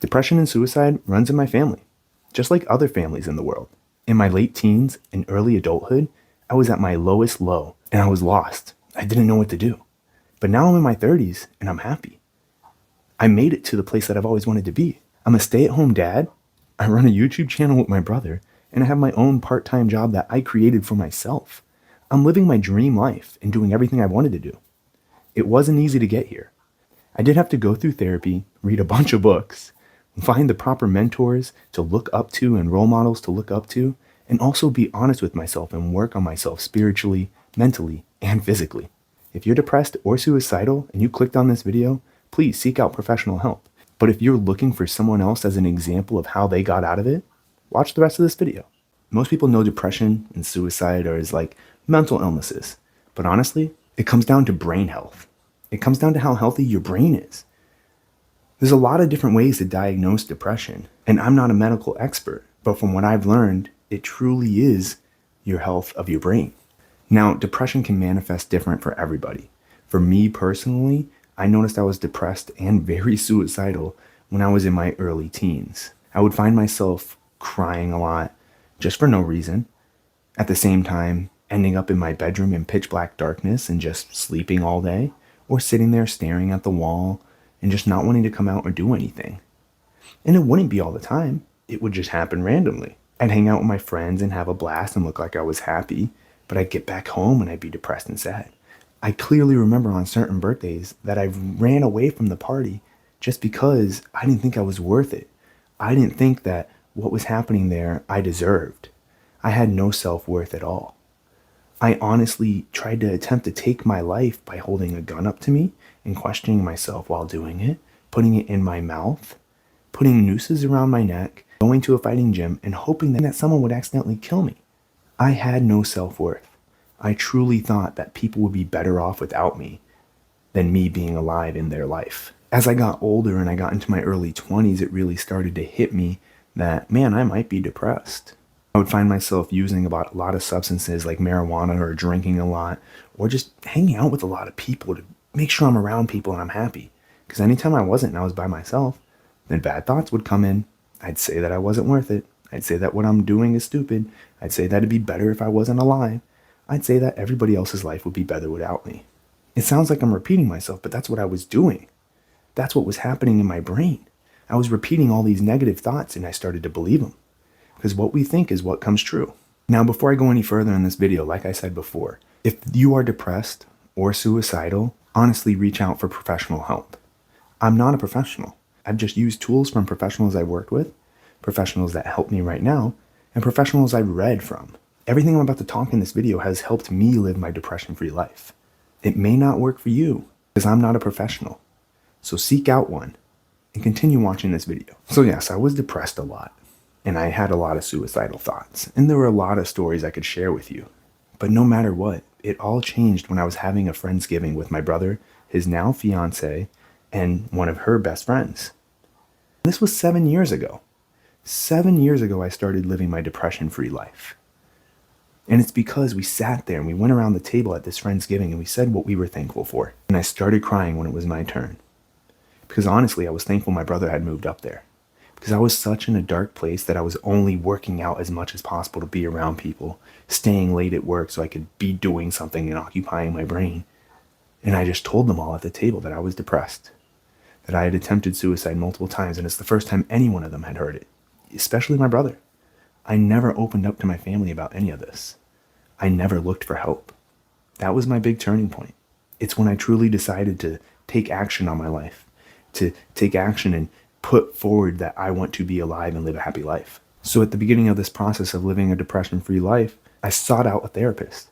Depression and suicide runs in my family, just like other families in the world. In my late teens and early adulthood, I was at my lowest low and I was lost. I didn't know what to do. But now I'm in my 30s and I'm happy. I made it to the place that I've always wanted to be. I'm a stay-at-home dad. I run a YouTube channel with my brother, and I have my own part-time job that I created for myself. I'm living my dream life and doing everything I wanted to do. It wasn't easy to get here. I did have to go through therapy, read a bunch of books, find the proper mentors to look up to and role models to look up to, and also be honest with myself and work on myself spiritually, mentally, and physically. If you're depressed or suicidal and you clicked on this video, please seek out professional help. But if you're looking for someone else as an example of how they got out of it, watch the rest of this video. Most people know depression and suicide are as like mental illnesses, but honestly, it comes down to brain health. It comes down to how healthy your brain is. There's a lot of different ways to diagnose depression, and I'm not a medical expert, but from what I've learned, it truly is your health of your brain. Now, depression can manifest different for everybody. For me personally, I noticed I was depressed and very suicidal when I was in my early teens. I would find myself crying a lot just for no reason. At the same time, ending up in my bedroom in pitch black darkness and just sleeping all day, or sitting there staring at the wall and just not wanting to come out or do anything. And it wouldn't be all the time. It would just happen randomly. I'd hang out with my friends and have a blast and look like I was happy, but I'd get back home and I'd be depressed and sad. I clearly remember on certain birthdays that I ran away from the party just because I didn't think I was worth it. I didn't think that what was happening there I deserved. I had no self-worth at all. I honestly tried to attempt to take my life by holding a gun up to me and questioning myself while doing it, putting it in my mouth, putting nooses around my neck, going to a fighting gym, and hoping that someone would accidentally kill me. I had no self-worth. I truly thought that people would be better off without me than me being alive in their life. As I got older and I got into my early 20s, it really started to hit me that, man, I might be depressed. I would find myself using a lot of substances like marijuana or drinking a lot or just hanging out with a lot of people to make sure I'm around people and I'm happy. Because anytime I wasn't and I was by myself, then bad thoughts would come in. I'd say that I wasn't worth it. I'd say that what I'm doing is stupid. I'd say that it'd be better if I wasn't alive. I'd say that everybody else's life would be better without me. It sounds like I'm repeating myself, but that's what I was doing. That's what was happening in my brain. I was repeating all these negative thoughts and I started to believe them. Because what we think is what comes true. Now, before I go any further in this video, like I said before, if you are depressed or suicidal, honestly reach out for professional help. I'm not a professional. I've just used tools from professionals I've worked with, professionals that help me right now, and professionals I've read from. Everything I'm about to talk in this video has helped me live my depression-free life. It may not work for you because I'm not a professional. So seek out one and continue watching this video. So yes, I was depressed a lot and I had a lot of suicidal thoughts and there were a lot of stories I could share with you. But no matter what, it all changed when I was having a Friendsgiving with my brother, his now fiance, and one of her best friends. This was 7 years ago. 7 years ago, I started living my depression-free life. And it's because we sat there and we went around the table at this Friendsgiving and we said what we were thankful for. And I started crying when it was my turn. Because honestly, I was thankful my brother had moved up there. Because I was such in a dark place that I was only working out as much as possible to be around people, staying late at work so I could be doing something and occupying my brain. And I just told them all at the table that I was depressed, that I had attempted suicide multiple times, and it's the first time any one of them had heard it, especially my brother. I never opened up to my family about any of this. I never looked for help. That was my big turning point. It's when I truly decided to take action on my life, to take action and put forward that I want to be alive and live a happy life. So at the beginning of this process of living a depression-free life, I sought out a therapist.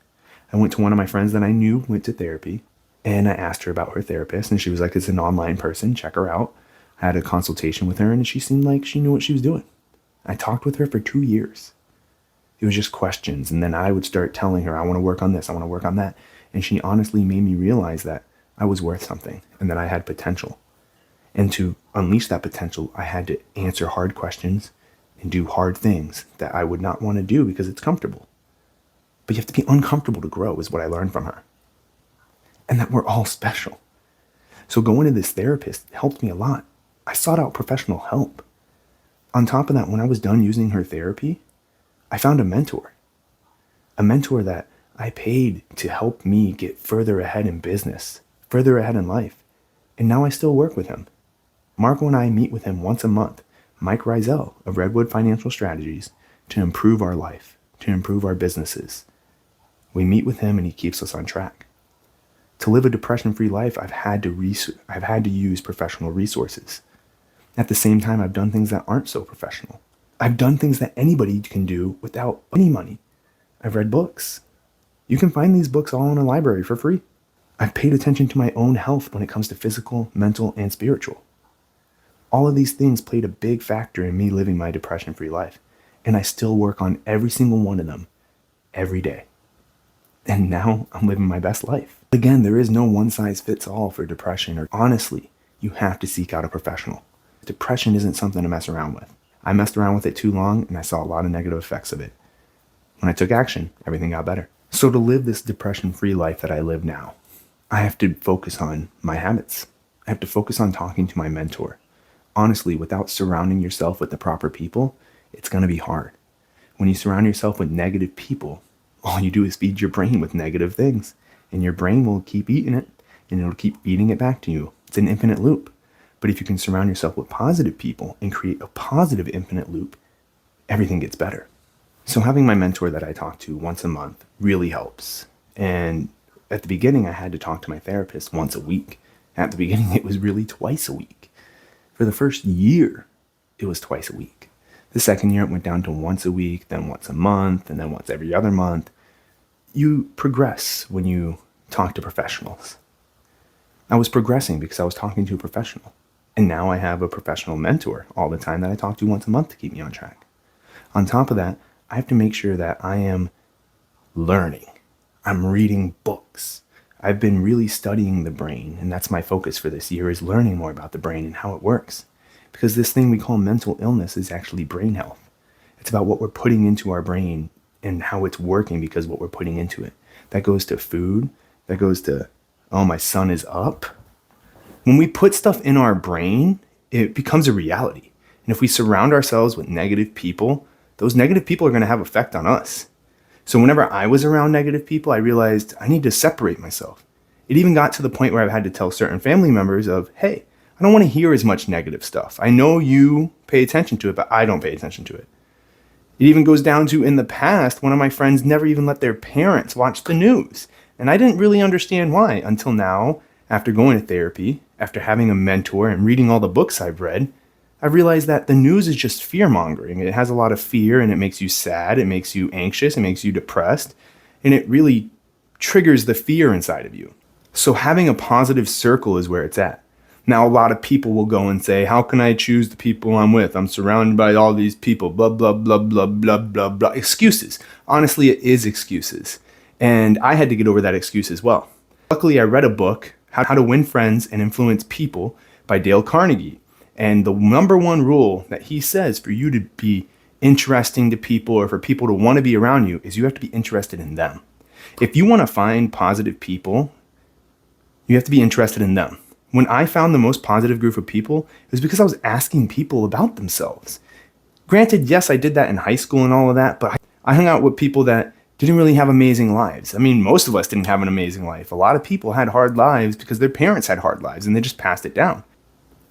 I went to one of my friends that I knew went to therapy, and I asked her about her therapist, and she was like, it's an online person, check her out. I had a consultation with her, and she seemed like she knew what she was doing. I talked with her for 2 years. It was just questions, and then I would start telling her, I want to work on this, I want to work on that. And she honestly made me realize that I was worth something, and that I had potential. And to unleash that potential, I had to answer hard questions and do hard things that I would not want to do because it's comfortable. But you have to be uncomfortable to grow, is what I learned from her. And that we're all special. So going to this therapist helped me a lot. I sought out professional help. On top of that, when I was done using her therapy, I found a mentor that I paid to help me get further ahead in business, further ahead in life. And now I still work with him. Marco and I meet with him once a month, Mike Rizel of Redwood Financial Strategies, to improve our life, to improve our businesses. We meet with him and he keeps us on track. To live a depression-free life, I've had to use professional resources. At the same time, I've done things that aren't so professional. I've done things that anybody can do without any money. I've read books. You can find these books all in a library for free. I've paid attention to my own health when it comes to physical, mental, and spiritual. All of these things played a big factor in me living my depression-free life, and I still work on every single one of them every day. And now I'm living my best life. Again, there is no one-size-fits-all for depression, or honestly, you have to seek out a professional. Depression isn't something to mess around with. I messed around with it too long, and I saw a lot of negative effects of it. When I took action, everything got better. So to live this depression-free life that I live now, I have to focus on my habits. I have to focus on talking to my mentor. Honestly, without surrounding yourself with the proper people, it's going to be hard. When you surround yourself with negative people, all you do is feed your brain with negative things, and your brain will keep eating it, and it'll keep feeding it back to you. It's an infinite loop. But if you can surround yourself with positive people and create a positive infinite loop, everything gets better. So having my mentor that I talk to once a month really helps. And at the beginning, I had to talk to my therapist once a week. At the beginning, it was really twice a week. For the first year, it was twice a week. The second year, it went down to once a week, then once a month, and then once every other month. You progress when you talk to professionals. I was progressing because I was talking to a professional. And now I have a professional mentor all the time that I talk to once a month to keep me on track. On top of that, I have to make sure that I am learning. I'm reading books. I've been really studying the brain, and that's my focus for this year, is learning more about the brain and how it works. Because this thing we call mental illness is actually brain health. It's about what we're putting into our brain and how it's working because of what we're putting into it. That goes to food. That goes to, oh, my sun is up. When we put stuff in our brain, it becomes a reality. And if we surround ourselves with negative people, those negative people are going to have effect on us. So whenever I was around negative people, I realized I need to separate myself. It even got to the point where I've had to tell certain family members of, hey, I don't want to hear as much negative stuff. I know you pay attention to it, but I don't pay attention to it. It even goes down to, in the past, one of my friends never even let their parents watch the news. And I didn't really understand why until now, after going to therapy, after having a mentor and reading all the books I've read, I realized that the news is just fear-mongering. It has a lot of fear, and it makes you sad, it makes you anxious, it makes you depressed, and it really triggers the fear inside of you. So having a positive circle is where it's at. Now, a lot of people will go and say, how can I choose the people I'm with? I'm surrounded by all these people, blah, blah, blah, blah, blah, blah, blah. Excuses. Honestly, it is excuses. And I had to get over that excuse as well. Luckily, I read a book, How to Win Friends and Influence People by Dale Carnegie. And the number one rule that he says for you to be interesting to people or for people to want to be around you is you have to be interested in them. If you want to find positive people, you have to be interested in them. When I found the most positive group of people, it was because I was asking people about themselves. Granted, yes, I did that in high school and all of that, but I hung out with people that didn't really have amazing lives. I mean, most of us didn't have an amazing life. A lot of people had hard lives because their parents had hard lives and they just passed it down.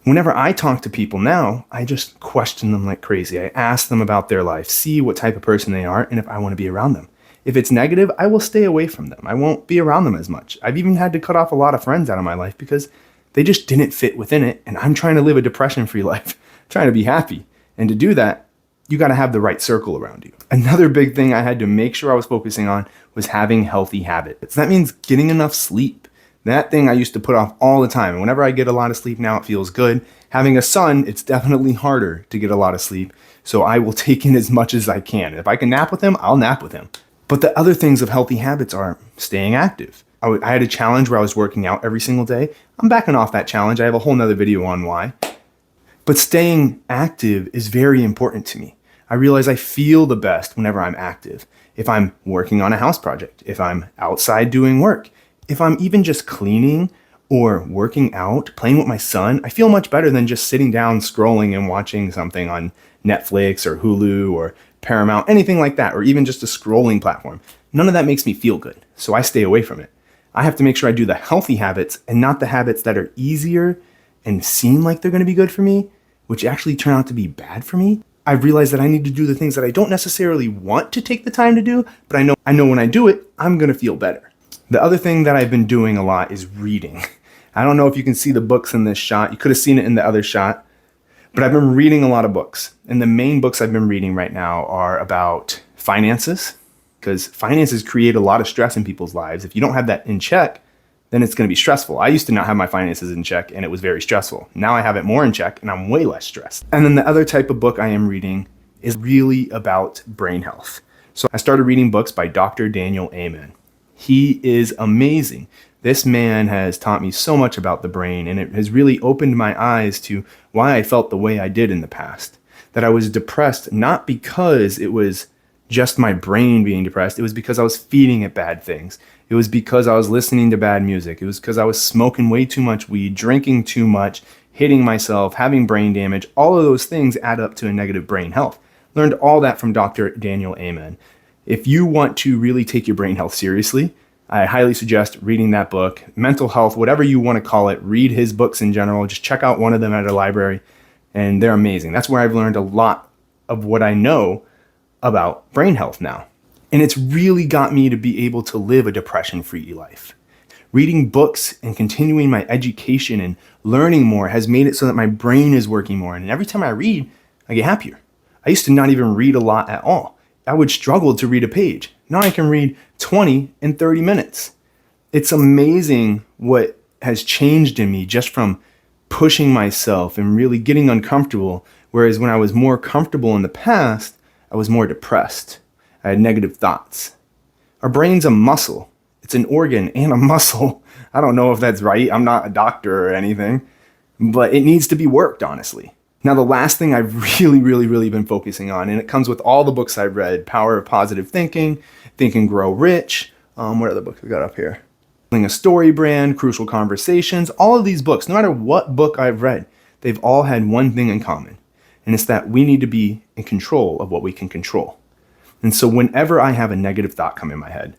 Whenever I talk to people now, I just question them like crazy. I ask them about their life, see what type of person they are, and if I want to be around them. If it's negative, I will stay away from them. I won't be around them as much. I've even had to cut off a lot of friends out of my life because they just didn't fit within it, and I'm trying to live a depression-free life, trying to be happy. And to do that, you got to have the right circle around you. Another big thing I had to make sure I was focusing on was having healthy habits. That means getting enough sleep. That thing I used to put off all the time. And whenever I get a lot of sleep now, it feels good. Having a son, it's definitely harder to get a lot of sleep. So I will take in as much as I can. If I can nap with him, I'll nap with him. But the other things of healthy habits are staying active. I had a challenge where I was working out every single day. I'm backing off that challenge. I have a whole nother video on why. But staying active is very important to me. I realize I feel the best whenever I'm active. If I'm working on a house project, if I'm outside doing work, if I'm even just cleaning or working out, playing with my son, I feel much better than just sitting down, scrolling and watching something on Netflix or Hulu or Paramount, anything like that, or even just a scrolling platform. None of that makes me feel good, so I stay away from it. I have to make sure I do the healthy habits and not the habits that are easier and seem like they're going to be good for me, which actually turn out to be bad for me. I've realized that I need to do the things that I don't necessarily want to take the time to do, but I know when I do it, I'm going to feel better. The other thing that I've been doing a lot is reading. I don't know if you can see the books in this shot. You could have seen it in the other shot, but I've been reading a lot of books. And the main books I've been reading right now are about finances, because finances create a lot of stress in people's lives. If you don't have that in check, then it's going to be stressful. I used to not have my finances in check and it was very stressful. Now I have it more in check and I'm way less stressed. And then the other type of book I am reading is really about brain health. So I started reading books by Dr. Daniel Amen. He is amazing. This man has taught me so much about the brain, and it has really opened my eyes to why I felt the way I did in the past. That I was depressed not because it was just my brain being depressed. It was because I was feeding it bad things. It was because I was listening to bad music. It was because I was smoking way too much weed, drinking too much, hitting myself, having brain damage. All of those things add up to a negative brain health. Learned all that from Dr. Daniel Amen. If you want to really take your brain health seriously, I highly suggest reading that book. Mental health, whatever you want to call it, read his books in general. Just check out one of them at a library, and they're amazing. That's where I've learned a lot of what I know about brain health now. And it's really got me to be able to live a depression-free life. Reading books and continuing my education and learning more has made it so that my brain is working more. And every time I read, I get happier. I used to not even read a lot at all. I would struggle to read a page. Now I can read 20 in 30 minutes. It's amazing what has changed in me just from pushing myself and really getting uncomfortable. Whereas when I was more comfortable in the past, I was more depressed. I had negative thoughts. Our brain's a muscle. It's an organ and a muscle. I don't know if that's right. I'm not a doctor or anything, but it needs to be worked, honestly. Now, the last thing I've really been focusing on, and it comes with all the books I've read, Power of Positive Thinking, Think and Grow Rich. What other books we got up here? Building a Story Brand, Crucial Conversations. All of these books, no matter what book I've read, they've all had one thing in common. And it's that we need to be in control of what we can control. And so whenever I have a negative thought come in my head,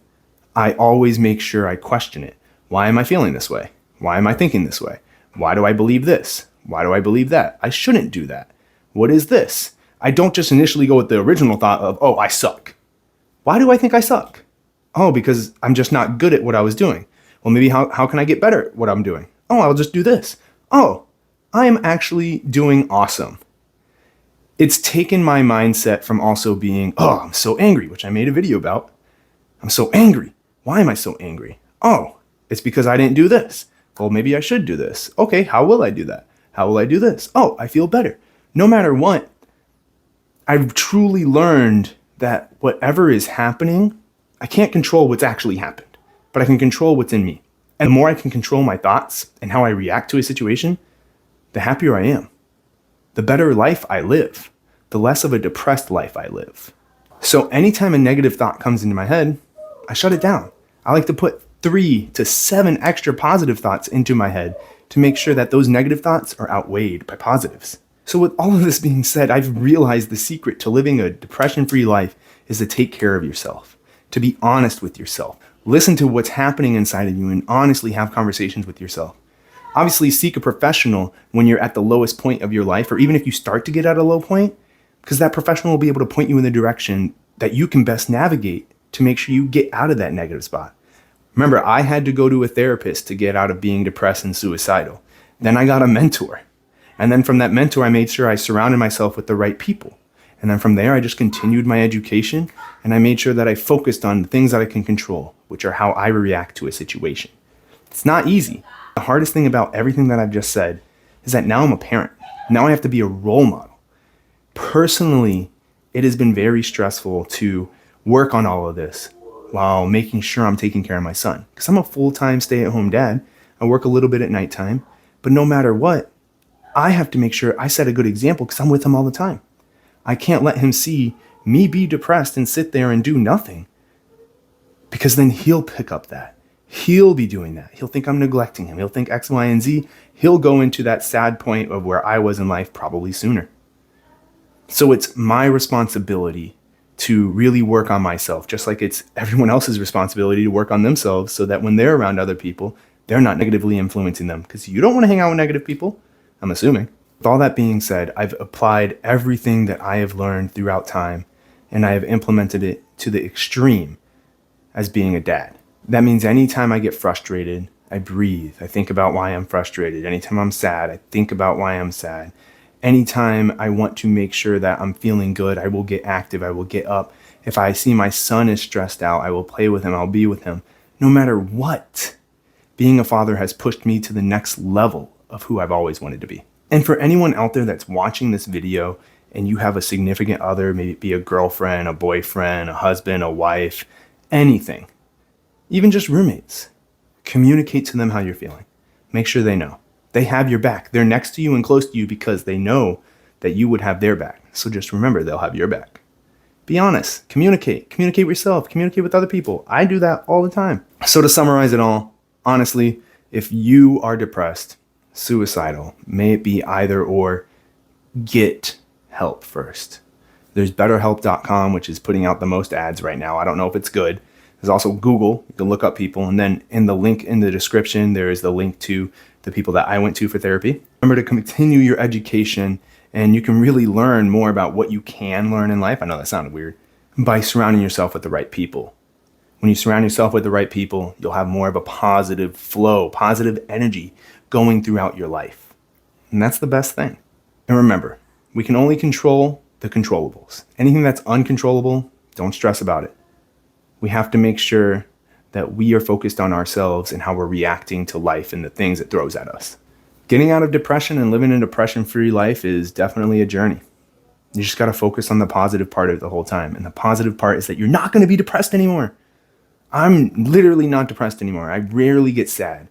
I always make sure I question it. Why am I feeling this way? Why am I thinking this way? Why do I believe this? Why do I believe that? I shouldn't do that. What is this? I don't just initially go with the original thought of, oh, I suck. Why do I think I suck? Oh, because I'm just not good at what I was doing. Well, maybe how can I get better at what I'm doing? Oh, I'll just do this. Oh, I am actually doing awesome. It's taken my mindset from also being, oh, I'm so angry, which I made a video about. I'm so angry. Why am I so angry? Oh, it's because I didn't do this. Well, maybe I should do this. Okay, how will I do that? How will I do this? Oh, I feel better. No matter what, I've truly learned that whatever is happening, I can't control what's actually happened, but I can control what's in me. And the more I can control my thoughts and how I react to a situation, the happier I am. The better life I live, the less of a depressed life I live. So anytime a negative thought comes into my head, I shut it down. I like to put 3 to 7 extra positive thoughts into my head to make sure that those negative thoughts are outweighed by positives. So with all of this being said, I've realized the secret to living a depression-free life is to take care of yourself, to be honest with yourself, listen to what's happening inside of you and honestly have conversations with yourself. Obviously, seek a professional when you're at the lowest point of your life, or even if you start to get at a low point, because that professional will be able to point you in the direction that you can best navigate to make sure you get out of that negative spot. Remember, I had to go to a therapist to get out of being depressed and suicidal. Then I got a mentor. And then from that mentor, I made sure I surrounded myself with the right people. And then from there, I just continued my education, and I made sure that I focused on the things that I can control, which are how I react to a situation. It's not easy. The hardest thing about everything that I've just said is that now I'm a parent. Now I have to be a role model. Personally, it has been very stressful to work on all of this while making sure I'm taking care of my son. Because I'm a full-time stay-at-home dad. I work a little bit at nighttime. But no matter what, I have to make sure I set a good example because I'm with him all the time. I can't let him see me be depressed and sit there and do nothing, because then he'll pick up that. he'll be doing that. He'll think I'm neglecting him. He'll think X, Y, and Z. He'll go into that sad point of where I was in life probably sooner. So it's my responsibility to really work on myself, just like it's everyone else's responsibility to work on themselves so that when they're around other people, they're not negatively influencing them, because you don't want to hang out with negative people, I'm assuming. With all that being said, I've applied everything that I have learned throughout time, and I have implemented it to the extreme as being a dad. That means anytime I get frustrated, I breathe. I think about why I'm frustrated. Anytime I'm sad, I think about why I'm sad. Anytime I want to make sure that I'm feeling good, I will get active. I will get up. If I see my son is stressed out, I will play with him. I'll be with him. No matter what, being a father has pushed me to the next level of who I've always wanted to be. And for anyone out there that's watching this video and you have a significant other, maybe it be a girlfriend, a boyfriend, a husband, a wife, anything, even just roommates, communicate to them how you're feeling. Make sure they know. They have your back. They're next to you and close to you because they know that you would have their back. So just remember, they'll have your back. Be honest. Communicate. Communicate with yourself. Communicate with other people. I do that all the time. So to summarize it all, honestly, if you are depressed, suicidal, may it be either or, get help first. There's BetterHelp.com, which is putting out the most ads right now. I don't know if it's good. There's also Google. You can look up people. And then in the link in the description, there is the link to the people that I went to for therapy. Remember to continue your education, and you can really learn more about what you can learn in life. I know that sounded weird. By surrounding yourself with the right people. When you surround yourself with the right people, you'll have more of a positive flow, positive energy going throughout your life. And that's the best thing. And remember, we can only control the controllables. Anything that's uncontrollable, don't stress about it. We have to make sure that we are focused on ourselves and how we're reacting to life and the things it throws at us. Getting out of depression and living a depression-free life is definitely a journey. You just got to focus on the positive part of it the whole time. And the positive part is that you're not going to be depressed anymore. I'm literally not depressed anymore. I rarely get sad.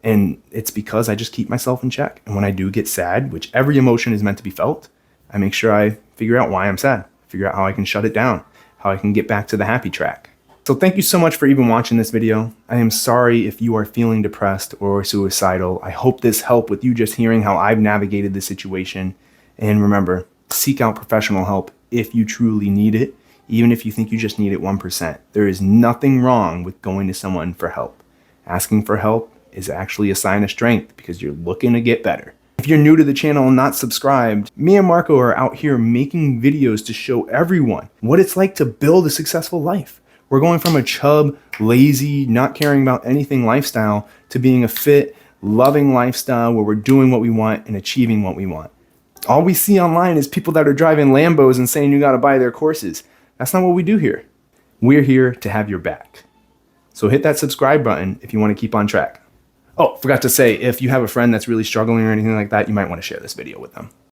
And it's because I just keep myself in check. And when I do get sad, which every emotion is meant to be felt, I make sure I figure out why I'm sad, figure out how I can shut it down, how I can get back to the happy track. So thank you so much for even watching this video. I am sorry if you are feeling depressed or suicidal. I hope this helped with you just hearing how I've navigated the situation. And remember, seek out professional help if you truly need it, even if you think you just need it 1%. There is nothing wrong with going to someone for help. Asking for help is actually a sign of strength because you're looking to get better. If you're new to the channel and not subscribed, me and Marco are out here making videos to show everyone what it's like to build a successful life. We're going from a chub, lazy, not caring about anything lifestyle to being a fit, loving lifestyle where we're doing what we want and achieving what we want. All we see online is people that are driving Lambos and saying you got to buy their courses. That's not what we do here. We're here to have your back. So hit that subscribe button if you want to keep on track. Oh, forgot to say, if you have a friend that's really struggling or anything like that, you might want to share this video with them.